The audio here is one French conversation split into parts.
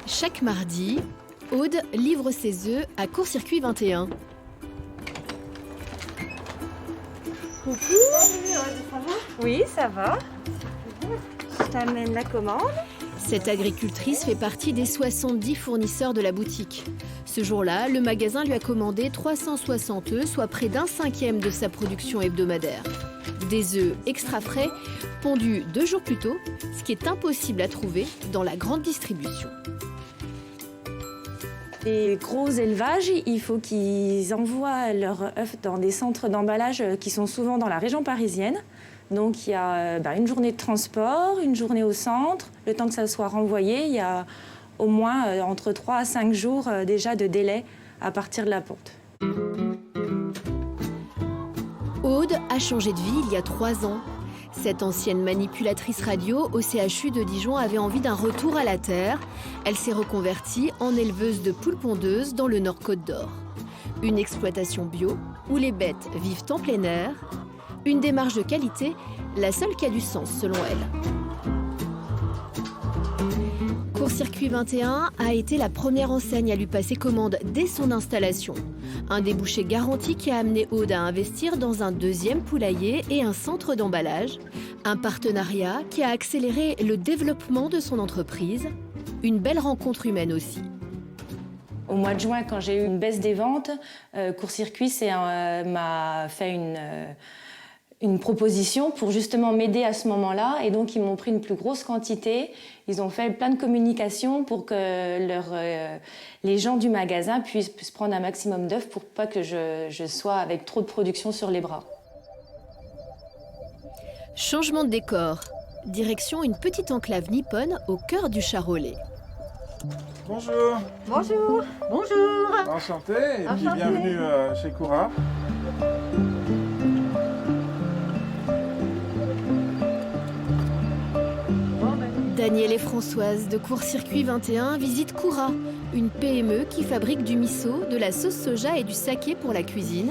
Chaque mardi, Aude livre ses œufs à Court-Circuit 21. Coucou. Oui, ça va. Je t'amène la commande. Cette agricultrice fait partie des 70 fournisseurs de la boutique. Ce jour-là, le magasin lui a commandé 360 œufs, soit près d'un cinquième de sa production hebdomadaire. Des œufs extra frais, pondus 2 jours plus tôt, ce qui est impossible à trouver dans la grande distribution. Les gros élevages, il faut qu'ils envoient leurs œufs dans des centres d'emballage qui sont souvent dans la région parisienne. Donc il y a une journée de transport, une journée au centre. Le temps que ça soit renvoyé, il y a au moins entre 3 à 5 jours déjà de délai à partir de la ponte. Aude a changé de vie il y a 3 ans. Cette ancienne manipulatrice radio au CHU de Dijon avait envie d'un retour à la terre. Elle s'est reconvertie en éleveuse de poules pondeuses dans le Nord Côte d'Or. Une exploitation bio où les bêtes vivent en plein air. Une démarche de qualité, la seule qui a du sens selon elle. Court-Circuit 21 a été la première enseigne à lui passer commande dès son installation. Un débouché garanti qui a amené Aude à investir dans un 2e poulailler et un centre d'emballage. Un partenariat qui a accéléré le développement de son entreprise. Une belle rencontre humaine aussi. Au mois de juin, quand j'ai eu une baisse des ventes, Court-Circuit m'a fait une proposition pour justement m'aider à ce moment-là. Et donc, ils m'ont pris une plus grosse quantité. Ils ont fait plein de communications pour que les gens du magasin puissent prendre un maximum d'œufs pour pas que je sois avec trop de production sur les bras. Changement de décor. Direction une petite enclave nippone au cœur du Charolais. Bonjour. Bonjour. Bonjour. Enchanté et puis bienvenue chez Koura. Daniel et Françoise de Court-Circuit 21 visitent Koura, une PME qui fabrique du miso, de la sauce soja et du saké pour la cuisine,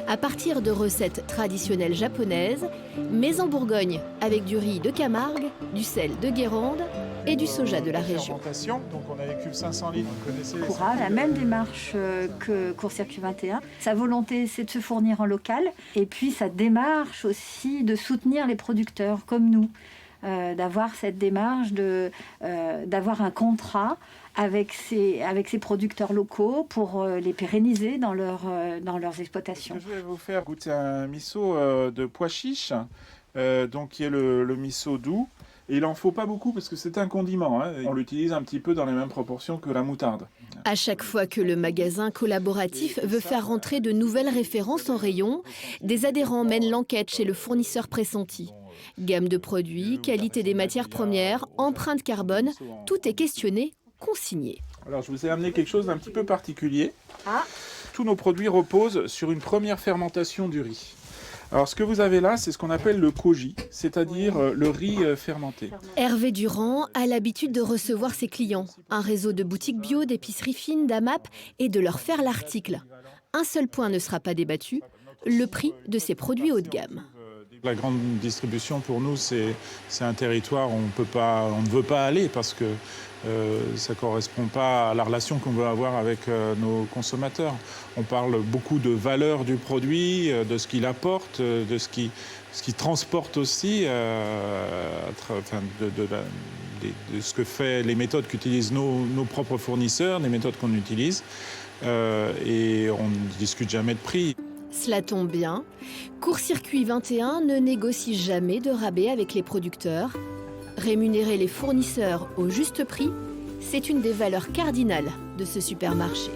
à partir de recettes traditionnelles japonaises, mais en Bourgogne, avec du riz de Camargue, du sel de Guérande et du soja de la région. Donc on a les cubes 500 litres, vous connaissez les Koura a la même démarche que Court-Circuit 21. Sa volonté, c'est de se fournir en local, et puis sa démarche aussi de soutenir les producteurs comme nous. D'avoir cette démarche, d'avoir un contrat avec ces producteurs locaux pour les pérenniser dans leurs exploitations. Je vais vous faire goûter un miso de pois chiche, donc qui est le miso doux. Et il n'en faut pas beaucoup parce que c'est un condiment. On l'utilise un petit peu dans les mêmes proportions que la moutarde. À chaque fois que le magasin collaboratif veut faire rentrer de nouvelles références en rayon, des adhérents mènent l'enquête chez le fournisseur pressenti. Gamme de produits, qualité des matières premières, empreinte carbone, tout est questionné, consigné. Alors je vous ai amené quelque chose d'un petit peu particulier. Tous nos produits reposent sur une première fermentation du riz. Alors ce que vous avez là, c'est ce qu'on appelle le koji, c'est-à-dire le riz fermenté. Hervé Durand a l'habitude de recevoir ses clients, un réseau de boutiques bio, d'épiceries fines, d'AMAP et de leur faire l'article. Un seul point ne sera pas débattu, le prix de ces produits haut de gamme. La grande distribution pour nous, c'est un territoire où on ne veut pas aller parce que ça ne correspond pas à la relation qu'on veut avoir avec nos consommateurs. On parle beaucoup de valeur du produit, de ce qu'il apporte, de ce qui transporte aussi, de ce que fait les méthodes qu'utilisent nos propres fournisseurs, les méthodes qu'on utilise, et on ne discute jamais de prix. Cela tombe bien, Court-Circuit 21 ne négocie jamais de rabais avec les producteurs. Rémunérer les fournisseurs au juste prix, c'est une des valeurs cardinales de ce supermarché.